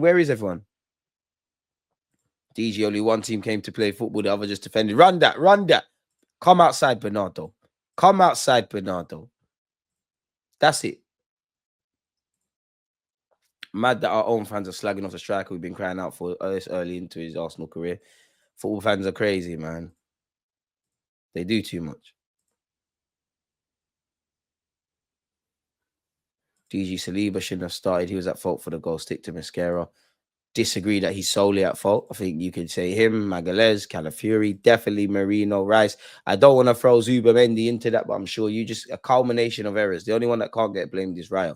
Where is everyone? DG, only one team came to play football, the other just defended. Run that, run that. Come outside, Bernardo. Come outside, Bernardo. That's it. Mad that our own fans are slagging off the striker we've been crying out for this early into his Arsenal career. Football fans are crazy, man. They do too much. DG Saliba shouldn't have started. He was at fault for the goal. Stick to Mascara. Disagree that he's solely at fault. I think you could say him, Magalhaes, Calafiori, definitely Marino, Rice. I don't want to throw Zubamendi into that, but I'm sure you just a culmination of errors. The only one that can't get blamed is Raya.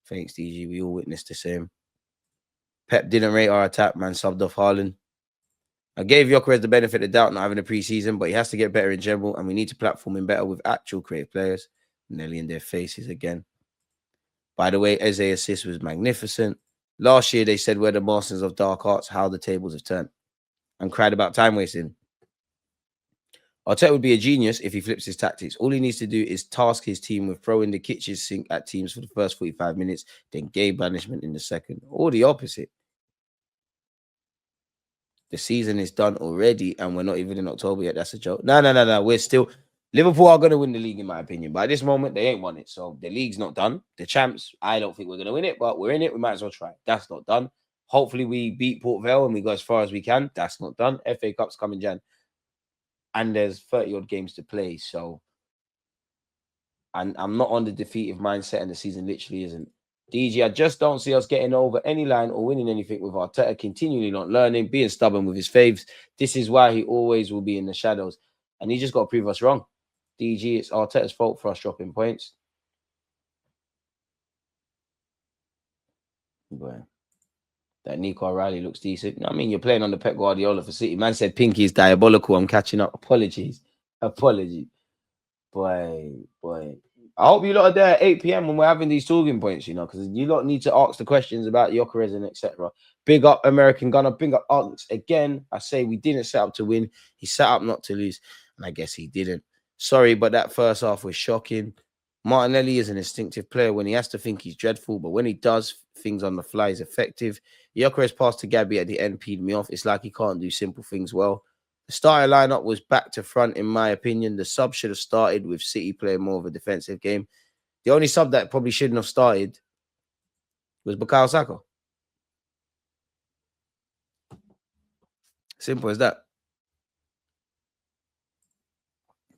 Thanks, DG. We all witnessed the same. Pep didn't rate our attack, man. Subbed off Haaland. I gave Gyökeres the benefit of the doubt not having a preseason, but he has to get better in general, and we need to platform him better with actual creative players. Nearly in their faces again. By the way, Eze assist was magnificent. Last year, they said we're the masters of dark arts, how the tables have turned, and cried about time wasting. Arteta would be a genius if he flips his tactics. All he needs to do is task his team with throwing the kitchen sink at teams for the first 45 minutes, then game banishment in the second, or the opposite. The season is done already, and we're not even in October yet. That's a joke. No. We're still... Liverpool are going to win the league, in my opinion. But at this moment, they ain't won it. So the league's not done. The champs, I don't think we're going to win it, but we're in it. We might as well try. That's not done. Hopefully, we beat Port Vale and we go as far as we can. That's not done. FA Cup's coming Jan. And there's 30-odd games to play. So, and I'm not on the defeative mindset, and the season literally isn't. DG, I just don't see us getting over any line or winning anything with Arteta continually not learning, being stubborn with his faves. This is why he always will be in the shadows. And he just got to prove us wrong. DG, it's Arteta's fault for us dropping points. Boy, that Nico O'Reilly looks decent. I mean, you're playing on the Pep Guardiola for City. Man said Pinky is diabolical. I'm catching up. Apologies. Boy. I hope you lot are there at 8 p.m. when we're having these talking points, you know, because you lot need to ask the questions about Gyökeres and etc. Big up American Gunner. Big up Alex. Again, I say we didn't set up to win. He set up not to lose. And I guess he didn't. Sorry, but that first half was shocking. Martinelli is an instinctive player. When he has to think, he's dreadful. But when he does things on the fly, he's effective. Gyökeres pass to Gabby at the end peed me off. It's like he can't do simple things well. The starting lineup was back to front, in my opinion. The sub should have started with City playing more of a defensive game. The only sub that probably shouldn't have started was Bukayo Saka. Simple as that.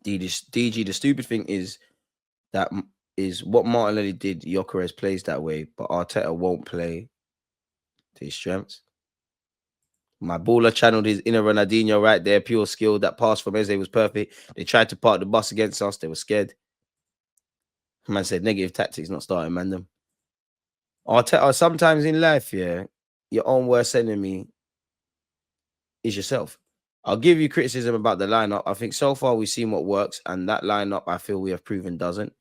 DG, the stupid thing is that is what Martinelli did. Gyökeres plays that way, but Arteta won't play to his strengths. My baller channeled his inner Ronaldinho right there. Pure skill. That pass from Eze was perfect. They tried to park the bus against us. They were scared. Man said negative tactics not starting, man. Them. Arteta, sometimes in life, yeah, your own worst enemy is yourself. I'll give you criticism about the lineup. I think so far we've seen what works, and that lineup I feel we have proven doesn't.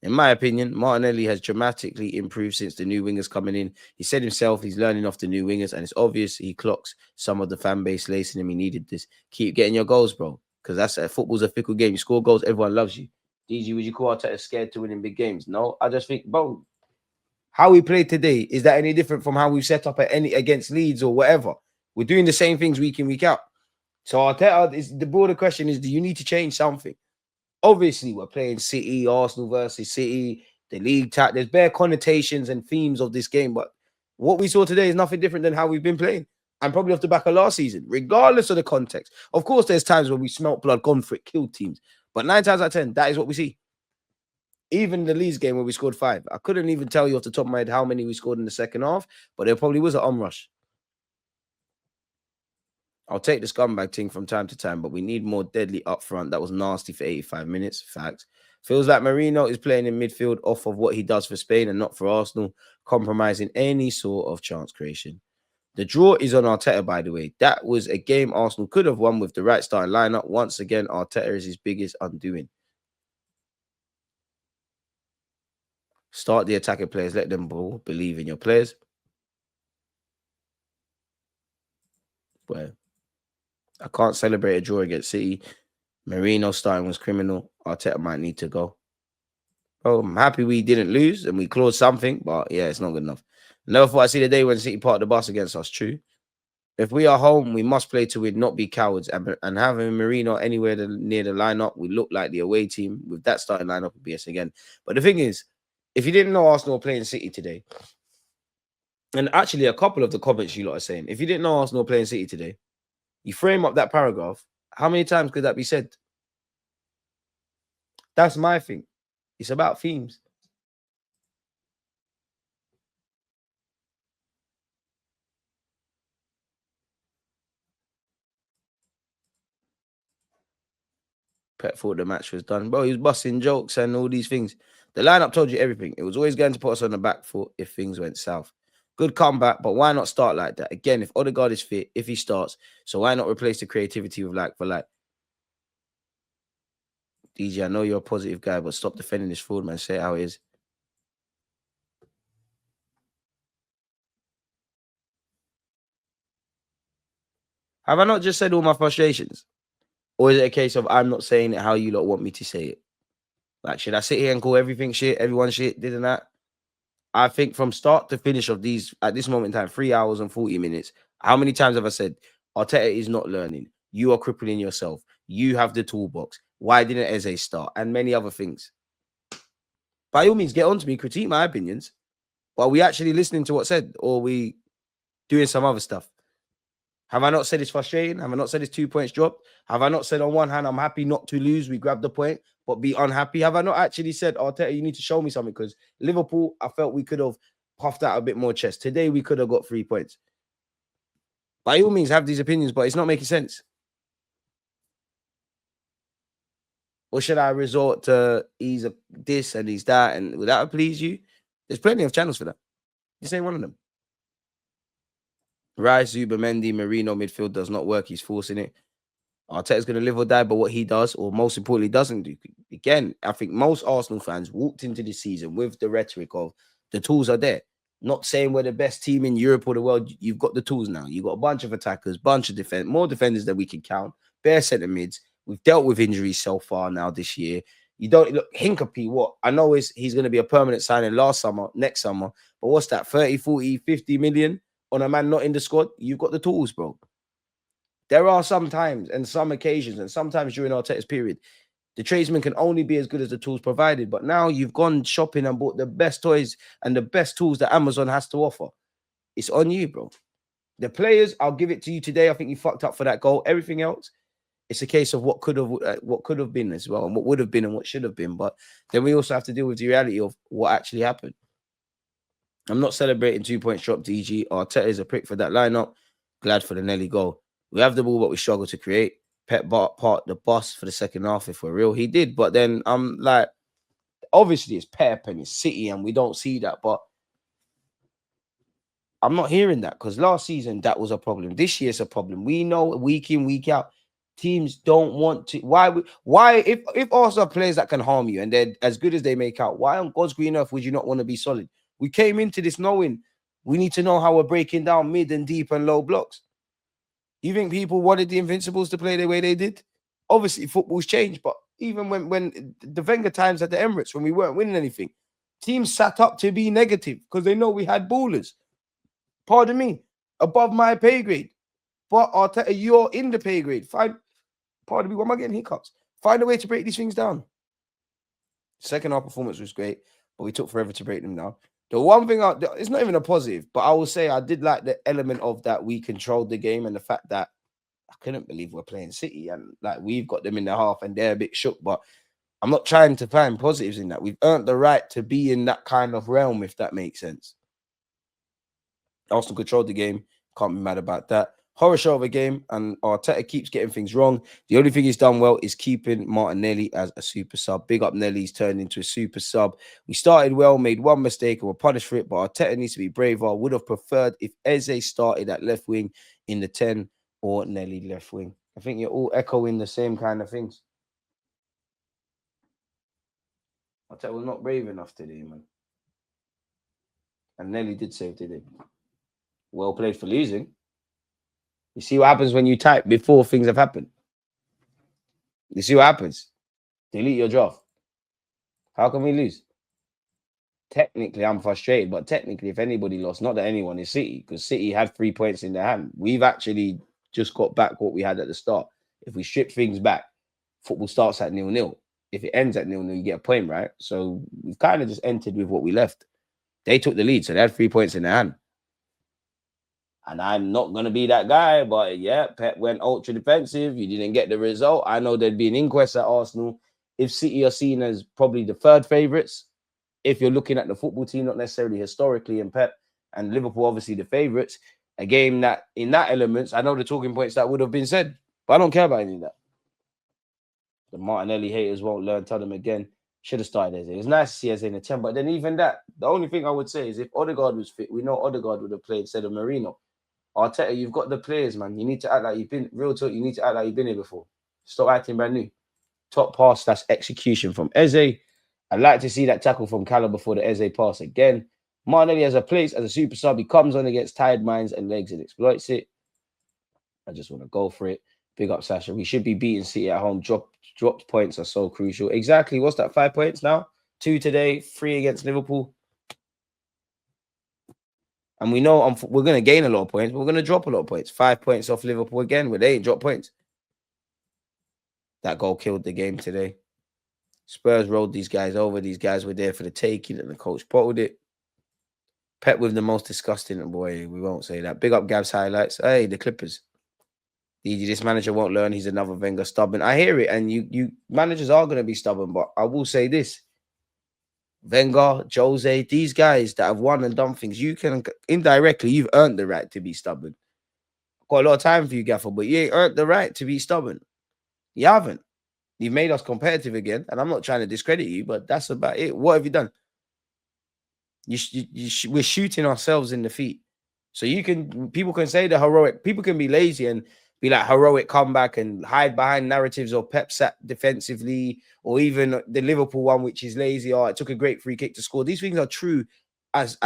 In my opinion, Martinelli has dramatically improved since the new wingers coming in. He said himself he's learning off the new wingers, and it's obvious he clocks some of the fan base lacing him. He needed this. Keep getting your goals, bro, because football's a fickle game. You score goals, everyone loves you. DG, would you call Arteta scared to win in big games? No, I just think, bro, how we played today, is that any different from how we've set up against Leeds or whatever? We're doing the same things week in, week out. So Arteta, the broader question is, do you need to change something? Obviously, we're playing City, Arsenal versus City, the league tag. There's bare connotations and themes of this game, but what we saw today is nothing different than how we've been playing, and probably off the back of last season, regardless of the context. Of course, there's times when we smelt blood, gone for it, killed teams, but 9 times out of 10, that is what we see. Even the Leeds game where we scored 5, I couldn't even tell you off the top of my head how many we scored in the second half, but there probably was an onrush. I'll take the scumbag thing from time to time, but we need more deadly up front. That was nasty for 85 minutes. Fact. Feels like Marino is playing in midfield off of what he does for Spain and not for Arsenal, compromising any sort of chance creation. The draw is on Arteta, by the way. That was a game Arsenal could have won with the right starting lineup. Once again, Arteta is his biggest undoing. Start the attacking players. Let them ball. Believe in your players. Well, I can't celebrate a draw against City. Marino starting was criminal. Arteta might need to go. Oh, I'm happy we didn't lose and we clawed something, but yeah, it's not good enough. Never thought I'd see the day when City parked the bus against us. True. If we are home, we must play to win, not be cowards. And having Marino anywhere near the lineup, we look like the away team. With that starting lineup, would be us again. But the thing is, if you didn't know Arsenal were playing City today, and actually a couple of the comments you lot are saying, if you didn't know Arsenal were playing City today, you frame up that paragraph, how many times could that be said? That's my thing. It's about themes. Pep thought the match was done. Bro, he was busting jokes and all these things. The lineup told you everything. It was always going to put us on the back foot if things went south. Good comeback, but why not start like that? Again, if Odegaard is fit, if he starts, so why not replace the creativity with like for like? DJ, I know you're a positive guy, but stop defending this fraud, man. Say it how it is. Have I not just said all my frustrations? Or is it a case of I'm not saying it how you lot want me to say it? Like, should I sit here and call everything shit, everyone shit, did and that? I think from start to finish of these, at this moment in time, 3 hours and 40 minutes, how many times have I said, Arteta is not learning? You are crippling yourself. You have the toolbox. Why didn't Eze start? And many other things. By all means, get on to me, critique my opinions. But are we actually listening to what's said? Or are we doing some other stuff? Have I not said it's frustrating? Have I not said it's 2 points dropped? Have I not said on one hand, I'm happy not to lose, we grabbed the point, but be unhappy? Have I not actually said, Arteta, you need to show me something? Because Liverpool, I felt we could have puffed out a bit more chest. Today, we could have got 3 points. By all means, have these opinions, but it's not making sense. Or should I resort to he's this and he's that, and would that please you? There's plenty of channels for that. This ain't one of them. Rice, Zubermendi, Marino midfield does not work. He's forcing it. Arteta's going to live or die by what he does, or most importantly, doesn't do. Again, I think most Arsenal fans walked into this season with the rhetoric of the tools are there. Not saying we're the best team in Europe or the world. You've got the tools now. You've got a bunch of attackers, bunch of defense, more defenders than we can count. Bare centre mids. We've dealt with injuries so far now this year. You don't look Hincapie. What I know is he's going to be a permanent signing next summer. But what's that? 30, 40, 50 million on a man not in the squad? You've got the tools, bro. There are some times and some occasions, and sometimes during Arteta's period, the tradesman can only be as good as the tools provided. But now you've gone shopping and bought the best toys and the best tools that Amazon has to offer. It's on you, bro. The players, I'll give it to you today. I think you fucked up for that goal. Everything else, it's a case of what could have been as well, and what would have been and what should have been. But then we also have to deal with the reality of what actually happened. I'm not celebrating 2 points drop, DG. Arteta is a prick for that lineup. Glad for the Nelly goal. We have the ball, but we struggle to create. Pep part the bus for the second half, if we're real. He did, but then I'm like, obviously it's Pep and it's City, and we don't see that. But I'm not hearing that because last season that was a problem. This year it's a problem. We know week in, week out, teams don't want to. Why if Arsenal are players that can harm you and they're as good as they make out, why on God's green earth would you not want to be solid? We came into this knowing we need to know how we're breaking down mid and deep and low blocks. You think people wanted the Invincibles to play the way they did? Obviously, football's changed, but even when the Wenger times at the Emirates, when we weren't winning anything, teams sat up to be negative because they know we had ballers. Pardon me, above my pay grade. But Arteta, you're in the pay grade. Pardon me, why am I getting hiccups? Find a way to break these things down. Second half performance was great, but we took forever to break them down. The one thing, it's not even a positive, but I will say I did like the element of that we controlled the game and the fact that I couldn't believe we're playing City and like we've got them in the half and they're a bit shook, but I'm not trying to find positives in that. We've earned the right to be in that kind of realm, if that makes sense. Arsenal controlled the game. Can't be mad about that. Horror show of a game, and Arteta keeps getting things wrong. The only thing he's done well is keeping Martinelli as a super sub. Big up Nelly's turned into a super sub. We started well, made one mistake, and were punished for it, but Arteta needs to be braver. Would have preferred if Eze started at left wing in the 10 or Nelly left wing. I think you're all echoing the same kind of things. Arteta was not brave enough today, man. And Nelly did save today. Well played for losing. You see what happens when you type before things have happened. You see what happens? Delete your draft. How can we lose? technically I'm frustrated, but technically, if anybody lost, not that anyone is City, because City had 3 points in their hand. We've actually just got back what we had at the start. If we strip things back, football starts at 0-0. If it ends at 0-0, you get a point, right? So we've kind of just entered with what we left. They took the lead, so they had 3 points in their hand. And I'm not going to be that guy, but yeah, Pep went ultra defensive. You didn't get the result. I know there'd be an inquest at Arsenal if City are seen as probably the third favourites. If you're looking at the football team, not necessarily historically, and Pep and Liverpool obviously the favourites, a game that in that elements, I know the talking points that would have been said, but I don't care about any of that. The Martinelli haters won't learn. Tell them again. Should have started Eze. It was nice to see Eze in the 10, but then even that, the only thing I would say is if Odegaard was fit, we know Odegaard would have played instead of Marino. Arteta, you've got the players, man. You need to act like you've been real talk. You need to act like you've been here before. Stop acting brand new. Top pass, that's execution from Eze. I'd like to see that tackle from Callum before the Eze pass again. Martinelli has a place as a super sub. He comes on against tired minds and legs and exploits it. I just want to go for it. Big up, Sasha. We should be beating City at home. Dropped points are so crucial. Exactly. What's that? 5 points now? 2 today, 3 against Liverpool. And we know we're going to gain a lot of points, but we're going to drop a lot of points. 5 points off Liverpool again, where they ain't dropped points. That goal killed the game today. Spurs rolled these guys over. These guys were there for the taking, and the coach bottled it. Pep with the most disgusting, boy, we won't say that. Big up Gav's highlights. Hey, the Clippers. This manager won't learn. He's another Wenger stubborn. I hear it, and you managers are going to be stubborn, but I will say this. Wenger, Jose, these guys that have won and done things, you can indirectly, you've earned the right to be stubborn. Got a lot of time for you, Gaffer, but you ain't earned the right to be stubborn. You haven't. You've made us competitive again, and I'm not trying to discredit you, but that's about it. What have you done? We're shooting ourselves in the feet. So people can say the heroic, people can be lazy and be like heroic comeback and hide behind narratives or Pep sat defensively, or even the Liverpool one, which is lazy. Oh, it took a great free kick to score. These things are true as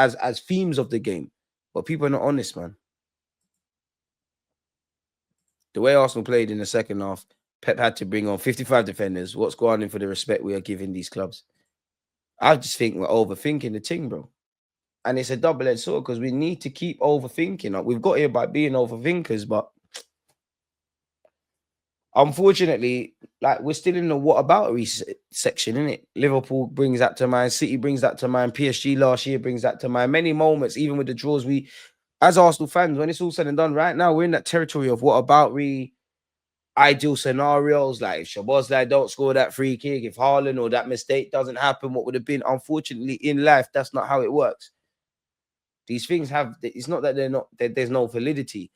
themes of the game, but people are not honest, man. The way Arsenal played in the second half, Pep had to bring on 55 defenders. What's going on for the respect we are giving these clubs? I just think we're overthinking the thing, bro. And it's a double-edged sword because we need to keep overthinking. We've got here by being overthinkers, but unfortunately, like we're still in the whataboutery section, innit? Liverpool brings that to mind. City brings that to mind. PSG last year brings that to mind. Many moments, even with the draws, we, as Arsenal fans, when it's all said and done, right now we're in that territory of whataboutery, ideal scenarios. Like if Szoboszlai don't score that free kick, if Haaland or that mistake doesn't happen, what would have been? Unfortunately, in life, that's not how it works. These things have, it's not that they're not, there's no validity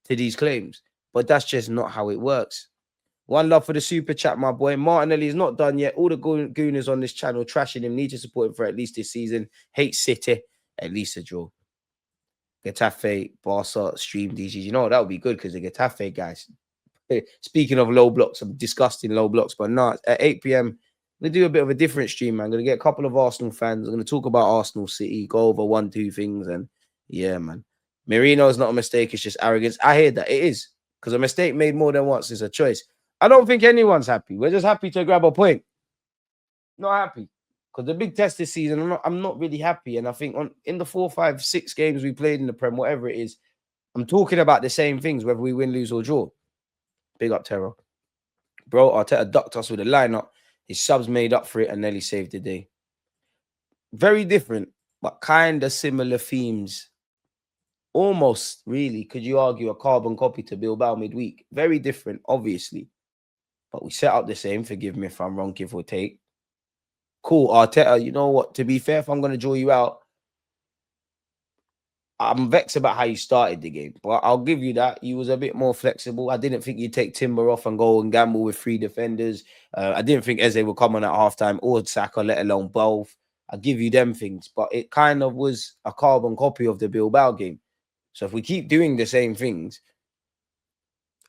to these claims, but that's just not how it works. One love for the super chat, my boy. Martinelli is not done yet. All the gooners on this channel trashing him, need to support him for at least this season. Hate City, at least a draw. Getafe, Barca, stream DGs. You know, that would be good because the Getafe guys. Speaking of low blocks, some disgusting low blocks, but no, at 8 p.m., we're going to do a bit of a different stream, man. I'm going to get a couple of Arsenal fans. I'm going to talk about Arsenal City, go over 1-2 things, and yeah, man. Merino is not a mistake, it's just arrogance. I hear that. It is, because a mistake made more than once is a choice. I don't think anyone's happy. We're just happy to grab a point. Not happy. Because the big test this season, I'm not really happy. And I think in the 4, 5, 6 games we played in the Prem, whatever it is, I'm talking about the same things, whether we win, lose, or draw. Big up, Terror. Bro, Arteta ducked us with a lineup. His subs made up for it and nearly saved the day. Very different, but kind of similar themes. Almost, really, could you argue, a carbon copy to Bilbao midweek. Very different, obviously. But we set up the same. Forgive me if I'm wrong, give or take. Cool, Arteta, you know what? To be fair, if I'm going to draw you out, I'm vexed about how you started the game, but I'll give you that. You was a bit more flexible. I didn't think you'd take Timber off and go and gamble with 3 defenders. I didn't think Eze would come on at halftime or Saka, let alone both. I give you them things, but it kind of was a carbon copy of the Bilbao game. So if we keep doing the same things,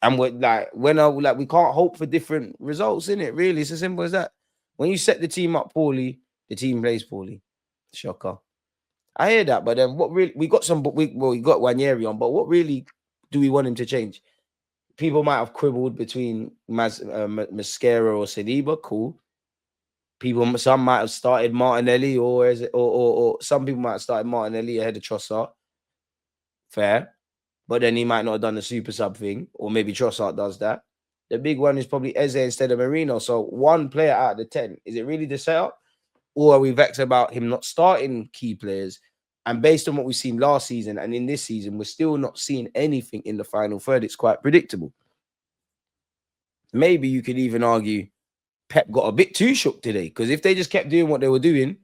and we're like, we can't hope for different results, in it. Really, it's as simple as that. When you set the team up poorly, the team plays poorly. Shocker. I hear that, but then what really we got Wanyeri on, but what really do we want him to change? People might have quibbled between Mascara or Saliba, cool. Some might have started Martinelli, or some people might have started Martinelli ahead of Trossard. Fair. But then he might not have done the super sub thing, or maybe Trossard does that. The big one is probably Eze instead of Marino. So one player out of the 10. Is it really the setup? Or are we vexed about him not starting key players? And based on what we've seen last season and in this season, we're still not seeing anything in the final third. It's quite predictable. Maybe you could even argue Pep got a bit too shook today, because if they just kept doing what they were doing,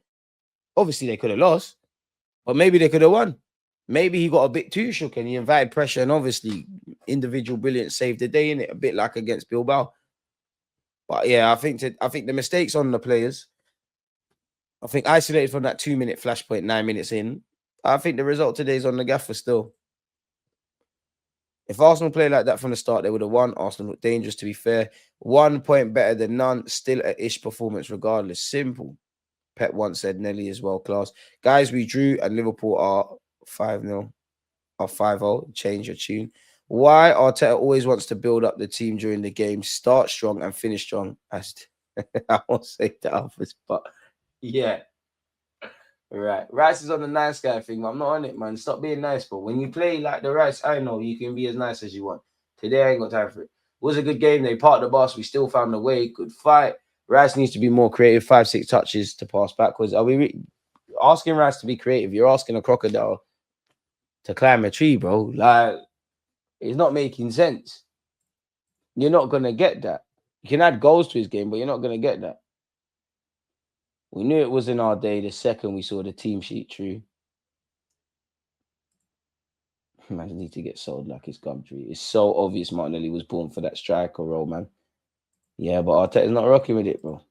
obviously they could have lost, but maybe they could have won. Maybe he got a bit too shook and he invited pressure, and obviously individual brilliance saved the day in it, a bit like against Bilbao. But yeah, I think the mistakes on the players. I think isolated from that 2-minute flashpoint, 9 minutes in, I think the result today is on the gaffer still. If Arsenal played like that from the start, they would have won. Arsenal looked dangerous, to be fair. 1 point better than none. Still a ish performance regardless. Simple. Pep once said Nelly is world class. Guys, we drew and Liverpool are 5-0 or 5-0. Change your tune. Why Arteta always wants to build up the team during the game, start strong and finish strong. I won't say that office, but yeah. Right. Rice is on the nice guy thing, but I'm not on it, man. Stop being nice, bro. When you play like the Rice, I know you can be as nice as you want. Today, I ain't got time for it. It was a good game. They parked the bus. We still found a way. Good fight. Rice needs to be more creative. 5-6 touches to pass backwards. Are we asking Rice to be creative? You're asking a crocodile to climb a tree, bro. Like, it's not making sense. You're not going to get that. You can add goals to his game, but you're not going to get that. We knew it was in our day the second we saw the team sheet true. Man, need to get sold like it's Gumtree. It's so obvious Martinelli was born for that striker role, man. Yeah, but Arteta's not rocking with it, bro.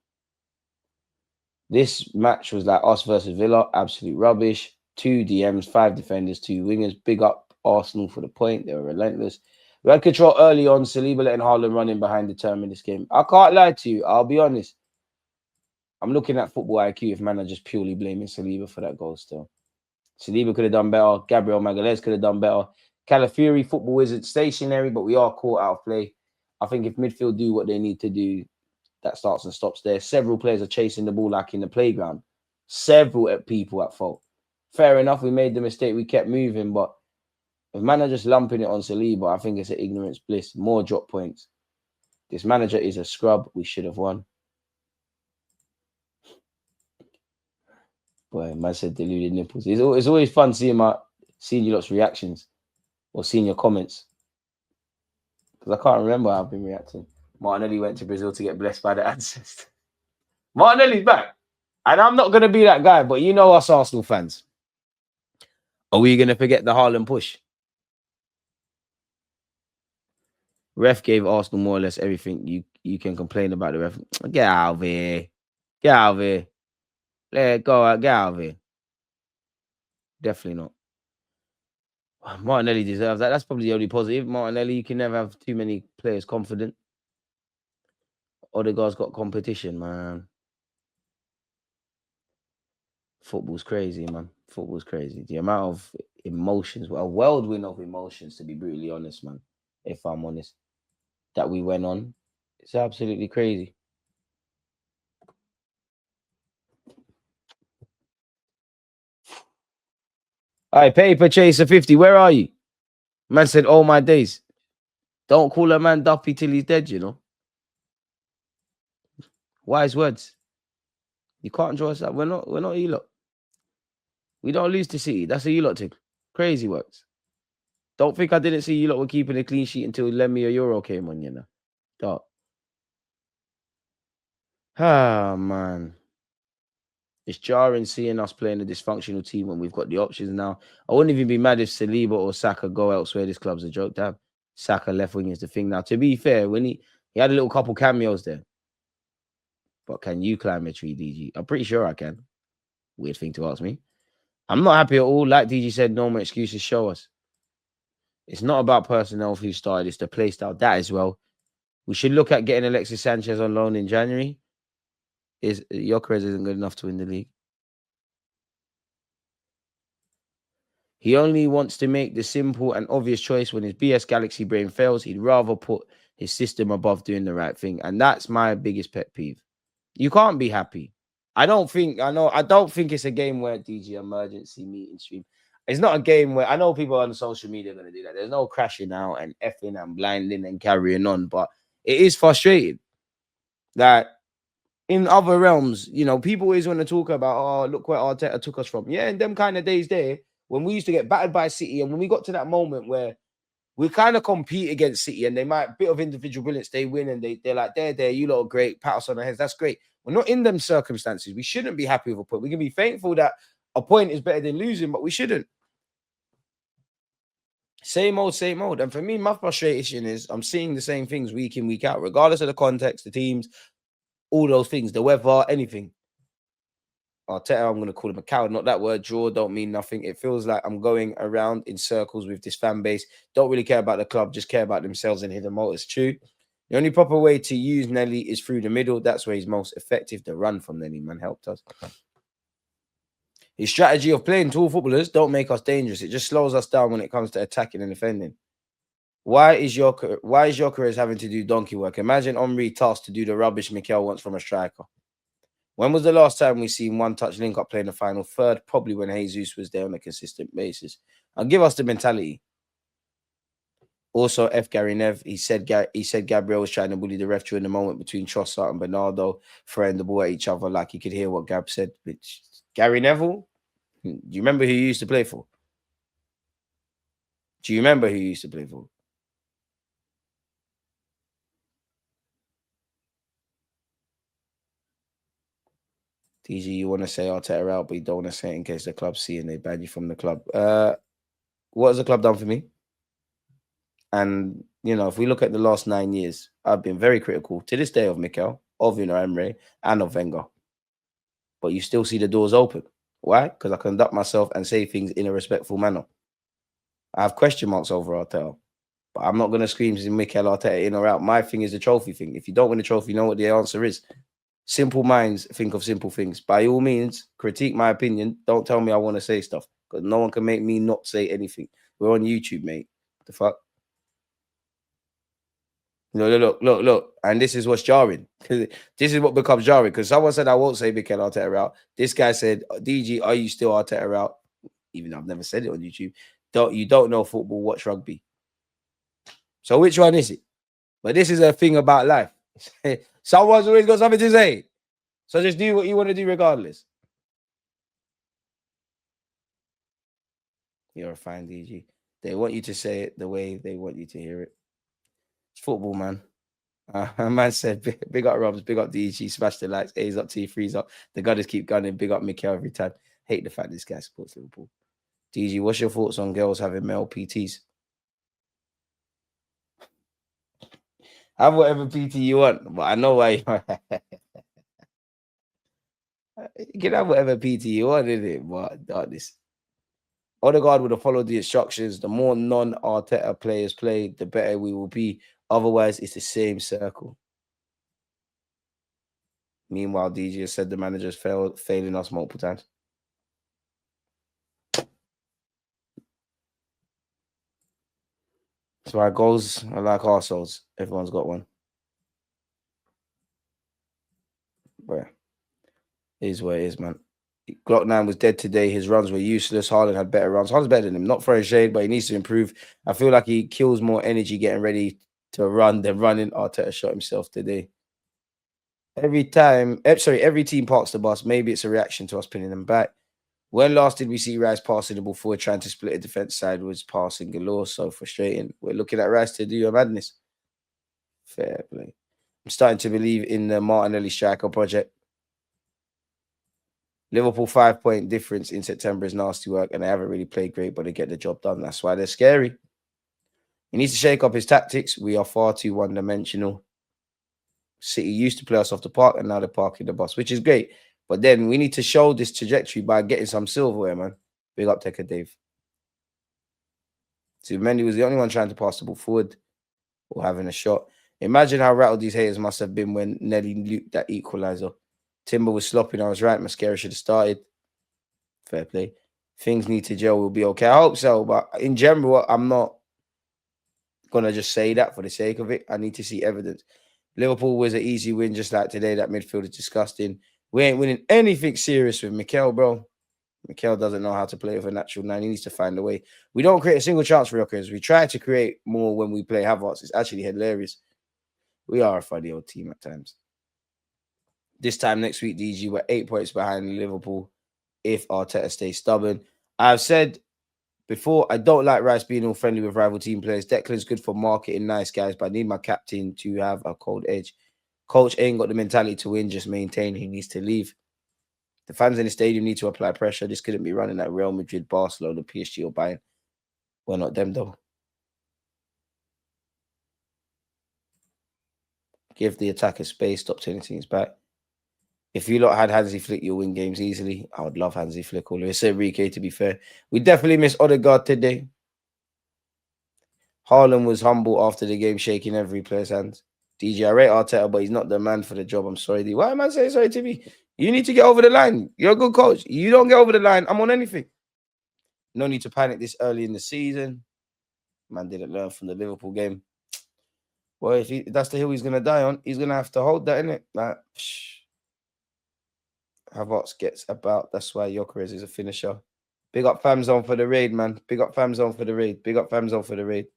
This match was like us versus Villa. Absolute rubbish. 2 DMs, 5 defenders, 2 wingers. Big up Arsenal for the point. They were relentless. We had control early on. Saliba letting Haaland run in behind the term in this game. I can't lie to you. I'll be honest. I'm looking at football IQ if man are just purely blaming Saliba for that goal still. Saliba could have done better. Gabriel Magalhaes could have done better. Calafiori, football isn't stationary, but we are caught out of play. I think if midfield do what they need to do, that starts and stops there. Several players are chasing the ball like in the playground. Several people at fault. Fair enough, we made the mistake. We kept moving, but if man are just lumping it on Saliba, I think it's an ignorance bliss. More drop points. This manager is a scrub. We should have won. Boy, man said deluded nipples. It's always fun seeing you lot's reactions or seeing your comments. Because I can't remember how I've been reacting. Martinelli went to Brazil to get blessed by the ancestor. Martinelli's back. And I'm not going to be that guy, but you know us Arsenal fans. Are we going to forget the Haaland push? Ref gave Arsenal more or less everything you can complain about the ref. Get out of here. Get out of here. Let it go. Get out of here. Definitely not. Martinelli deserves that. That's probably the only positive. Martinelli, you can never have too many players confident. Odegaard's got competition, man. Football's crazy, man. Football's crazy. The amount of emotions, a whirlwind of emotions, to be brutally honest, man. If I'm honest, that we went on, it's absolutely crazy. All right, Paper Chaser 50, where are you? Man said, "All my days." Don't call a man Duffy till he's dead, you know. Wise words. You can't draw us up. We're not E-lot. We don't lose to City. That's a E-lot thing. Crazy works. Don't think I didn't see E-lot were keeping a clean sheet until Lend Me a Euro came on, you know. Dog. Ah, man. It's jarring seeing us playing a dysfunctional team when we've got the options now. I wouldn't even be mad if Saliba or Saka go elsewhere. This club's a joke. Damn. Saka left wing is the thing now. To be fair, when he had a little couple cameos there. But can you climb a tree, DG? I'm pretty sure I can. Weird thing to ask me. I'm not happy at all. Like DG said, no more excuses. Show us. It's not about personnel who started. It's the play style. That as well. We should look at getting Alexis Sanchez on loan in January. Gyökeres isn't good enough to win the league. He only wants to make the simple and obvious choice when his BS Galaxy brain fails. He'd rather put his system above doing the right thing. And that's my biggest pet peeve. You can't be happy. I don't think it's a game where DG emergency meeting stream. It's not a game where I know people on social media are gonna do that. There's no crashing out and effing and blinding and carrying on, but it is frustrating that in other realms, people always want to talk about, oh, look where Arteta took us from. Yeah, in them kind of days there, when we used to get battered by City, and when we got to that moment where we kind of compete against City and they might bit of individual brilliance, they win and they're like, there, you lot are great, pat us on the heads, that's great. We're not in them circumstances. We shouldn't be happy with a point. We can be thankful that a point is better than losing, but we shouldn't. Same old, same old. And for me, my frustration is I'm seeing the same things week in, week out, regardless of the context, the teams, all those things, the weather, anything. Arteta, I'm going to call him a coward. Not that word. Draw don't mean nothing. It feels like I'm going around in circles with this fan base. Don't really care about the club, just care about themselves and hit them all. It's true. The only proper way to use Nelly is through the middle. That's where he's most effective. The run from Nelly, man, helped us. His strategy of playing tall footballers don't make us dangerous. It just slows us down when it comes to attacking and defending. Why is Gyökeres having to do donkey work? Imagine Omri tasked to do the rubbish Mikel wants from a striker. When was the last time we seen one touch link up playing the final third? Probably when Jesus was there on a consistent basis. And give us the mentality. Also, F. Gary Nev, he said Gabriel was trying to bully the ref during the moment between Trossard and Bernardo, throwing the ball at each other like you could hear what Gab said. Which Gary Neville, do you remember who he used to play for? Do you remember who he used to play for? DG, you want to say Arteta out, but you don't want to say it in case the club see and they ban you from the club. What has the club done for me? And, if we look at the last 9 years, I've been very critical to this day of Mikel, of Emre, and of Wenger. But you still see the doors open. Why? Because I conduct myself and say things in a respectful manner. I have question marks over Arteta, but I'm not going to scream Mikel Arteta in or out. My thing is the trophy thing. If you don't win the trophy, you know what the answer is. Simple minds think of simple things. By all means, critique my opinion. Don't tell me I want to say stuff because no one can make me not say anything. We're on YouTube, mate. The fuck? Look. And this is what's jarring. This is what becomes jarring because someone said I won't say Mikel Arteta out. This guy said, DG, are you still Arteta out? Even though I've never said it on YouTube. You don't know football, watch rugby. So which one is it? But this is a thing about life. Someone's always got something to say. So just do what you want to do regardless. You're a fine DG. They want you to say it the way they want you to hear it. It's football, man. Man said, big up Robs, big up DG, smash the likes, A's up to you, freeze up. The gunners keep gunning, big up Mikel every time. Hate the fact this guy supports Liverpool. DG, what's your thoughts on girls having male PTs? Have whatever PT you want, but I know why you can have whatever PT you want, innit? But this Odegaard would have followed the instructions. The more non-Arteta players play, the better we will be. Otherwise, it's the same circle. Meanwhile, DG has said the manager's failing us multiple times. That's why goals are like arseholes. Everyone's got one. But it is what it is, man. Glock 9 was dead today. His runs were useless. Haaland had better runs. Haaland's better than him. Not throwing shade, but he needs to improve. I feel like he kills more energy getting ready to run than running. Arteta shot himself today. Every team parks the bus. Maybe it's a reaction to us pinning them back. When last did we see Rice passing the ball forward, trying to split a defense sideways, passing galore? So frustrating. We're looking at Rice to do a madness. Fair play. I'm starting to believe in the Martinelli striker project. Liverpool 5-point difference in September is nasty work, and they haven't really played great, but they get the job done. That's why they're scary. He needs to shake up his tactics. We are far too one-dimensional. City used to play us off the park, and now they're parking the bus, which is great. But then we need to show this trajectory by getting some silverware, man. Big up Tekker Dave. So Mendy was the only one trying to pass the ball forward or having a shot. Imagine how rattled these haters must have been when Nelly looped that equalizer. Timber was slopping. I was right. Mascara should have started. Fair play. Things need to gel. We'll be okay. I hope so. But in general, I'm not going to just say that for the sake of it. I need to see evidence. Liverpool was an easy win just like today. That midfield is disgusting. We ain't winning anything serious with Mikel, bro. Mikel doesn't know how to play with a natural 9. He needs to find a way. We don't create a single chance for Yokkers. We try to create more when we play Havertz. It's actually hilarious. We are a funny old team at times. This time next week, DG, we're 8 points behind Liverpool if Arteta stays stubborn. I've said before, I don't like Rice being all friendly with rival team players. Declan's good for marketing, nice guys, but I need my captain to have a cold edge. Coach ain't got the mentality to win, just maintain. He needs to leave. The fans in the stadium need to apply pressure. This couldn't be running at Real Madrid, Barcelona, PSG, or Bayern. We're not them, though. Give the attacker space. Stop turning teams back. If you lot had Hansi Flick, you'll win games easily. I would love Hansi Flick. Although it's Enrique, to be fair. We definitely miss Odegaard today. Haaland was humble after the game, shaking every player's hands. DJ, I rate Arteta, but he's not the man for the job. I'm sorry, D. Why am I saying sorry to me? You need to get over the line. You're a good coach. You don't get over the line, I'm on anything. No need to panic this early in the season. Man didn't learn from the Liverpool game. Well, if that's the hill he's going to die on, he's going to have to hold that, innit? Like, Havertz gets about. That's why Gyökeres is a finisher. Big up Fam Zone for the raid, man. Big up Fam Zone for the raid. Big up Fam Zone for the raid.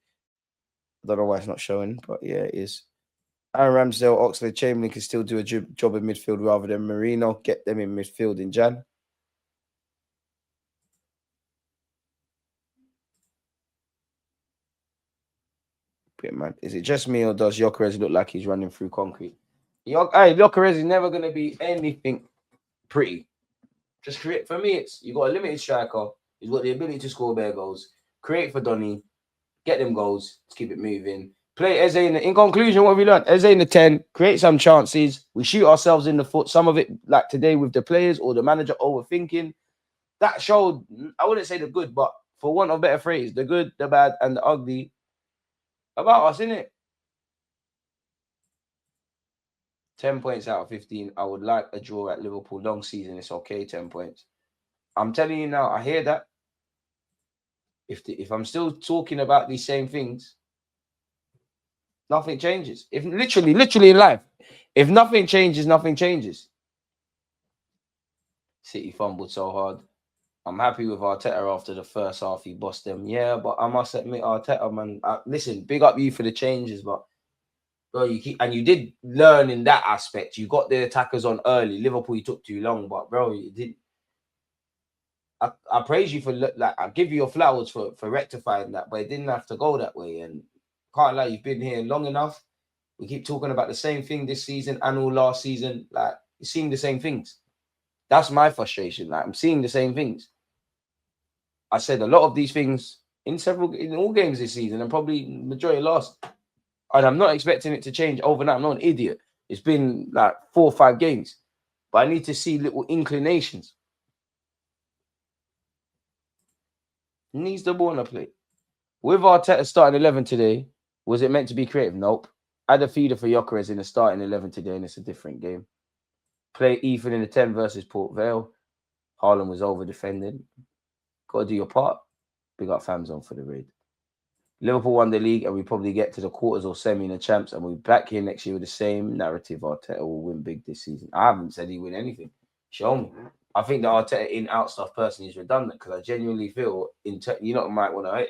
I don't know why it's not showing, but yeah, it is. Aaron Ramsdale, Oxlade, Chamberlain can still do a job in midfield rather than Marino. Get them in midfield in Jan. Man, is it just me or does Gyökeres look like he's running through concrete? Gyökeres is never going to be anything pretty. Just create. For me, it's you got a limited striker. He's got the ability to score bare goals. Create for Donny. Get them goals. Let's keep it moving. Play Eze in conclusion, what have we learned? Eze in the 10. Create some chances. We shoot ourselves in the foot. Some of it, like today with the players or the manager overthinking. That showed, I wouldn't say the good, but for want of a better phrase, the good, the bad, and the ugly about us, innit? 10 points out of 15. I would like a draw at Liverpool. Long season, it's okay, 10 points. I'm telling you now, I hear that. If I'm still talking about these same things, nothing changes. If literally in life, if nothing changes, nothing changes. City fumbled so hard. I'm happy with Arteta after the first half. He bossed them. Yeah, but I must admit, Arteta, man, listen, big up you for the changes, but bro, you did learn in that aspect. You got the attackers on early. Liverpool, you took too long, but bro, you did. I praise you for I give you your flowers for rectifying that, but it didn't have to go that way. And can't lie, you've been here long enough. We keep talking about the same thing this season and all last season. Like you're seeing the same things. That's my frustration. Like I'm seeing the same things. I said a lot of these things in all games this season and probably majority last. And I'm not expecting it to change overnight. I'm not an idiot. It's been like 4 or 5 games, but I need to see little inclinations. Needs the ball on the plate. With Arteta starting 11 today, was it meant to be creative? Nope. Add a feeder for Gyökeres in the starting 11 today, and it's a different game. Play Ethan in the 10 versus Port Vale. Haaland was over defending. Got to do your part. Big up Fam Zone for the raid. Liverpool won the league, and we probably get to the quarters or semi in the champs, and we'll be back here next year with the same narrative. Arteta will win big this season. I haven't said he win anything. Show me. I think the Arteta in-out stuff personally is redundant because I genuinely feel might want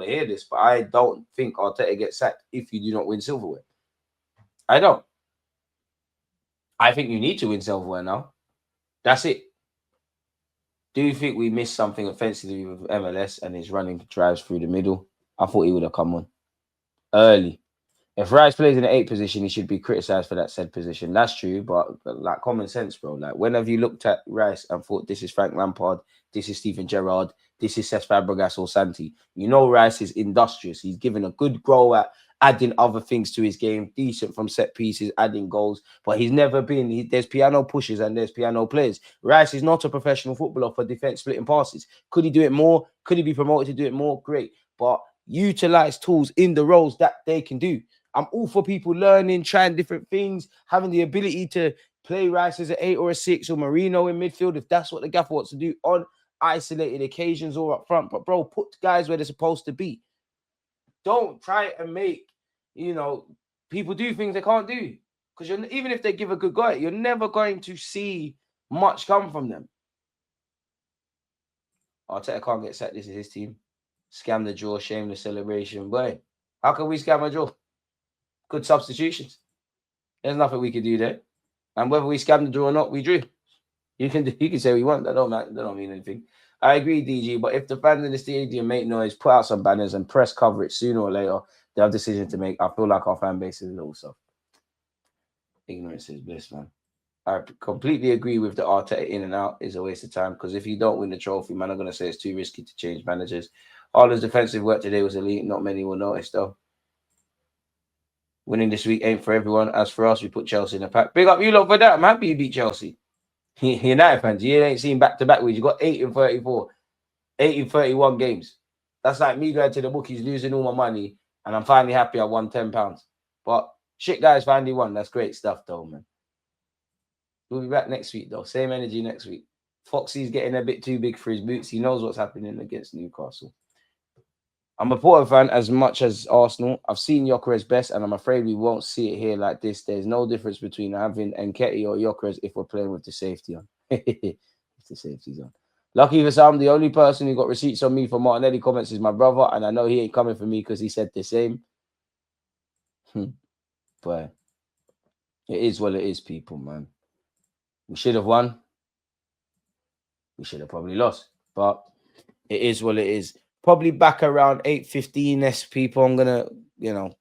to hear this, but I don't think Arteta gets sacked if you do not win silverware. I don't. I think you need to win silverware now. That's it. Do you think we missed something offensively with MLS and his running drives through the middle? I thought he would have come on early. If Rice plays in the 8th position, he should be criticised for that said position. That's true, but like common sense, bro. Like when have you looked at Rice and thought this is Frank Lampard, this is Steven Gerrard, this is Cesc Fabregas or Santi? You know Rice is industrious. He's given a good grow at adding other things to his game, decent from set pieces, adding goals, but he's never been. There's piano pushers and there's piano players. Rice is not a professional footballer for defense splitting passes. Could he do it more? Could he be promoted to do it more? Great, but utilize tools in the roles that they can do. I'm all for people learning, trying different things, having the ability to play Rice as an 8 or a 6 or Marino in midfield if that's what the gaffer wants to do on isolated occasions or up front. But bro, put guys where they're supposed to be. Don't try and make, people do things they can't do. Because even if they give a good go, you're never going to see much come from them. Arteta can't get sacked. This is his team. Scam the draw, shameless celebration. Boy, how can we scam a draw? Good substitutions. There's nothing we can do there. And whether we scam the draw or not, we drew. You can say what you want. That don't mean anything. I agree, DG. But if the fans in the stadium make noise, put out some banners and press coverage sooner or later, they have a decision to make. I feel like our fan base is a little soft. Ignorance is bliss, man. I completely agree with the Arteta in and out is a waste of time because if you don't win the trophy, man, I'm going to say it's too risky to change managers. Arla's defensive work today was elite. Not many will notice, though. Winning this week ain't for everyone. As for us, we put Chelsea in the pack. Big up you lot for that. I'm happy you beat Chelsea. United fans, you ain't seen back-to-back wins. You got 8 in 34, 8 in 31 games. That's like me going to the bookies, losing all my money, and I'm finally happy I won £10. But shit, guys, finally won. That's great stuff, though, man. We'll be back next week, though. Same energy next week. Foxy's getting a bit too big for his boots. He knows what's happening against Newcastle. I'm a Porto fan as much as Arsenal. I've seen Gyökeres best, and I'm afraid we won't see it here like this. There's no difference between having Nketiah or Gyökeres if we're playing with the safety on. If the safety's on. Lucky for some, the only person who got receipts on me for Martinelli comments is my brother, and I know he ain't coming for me because he said the same. But it is what it is, people, man. We should have won. We should have probably lost. But it is what it is. Probably back around 8:15-ish, people. I'm going to,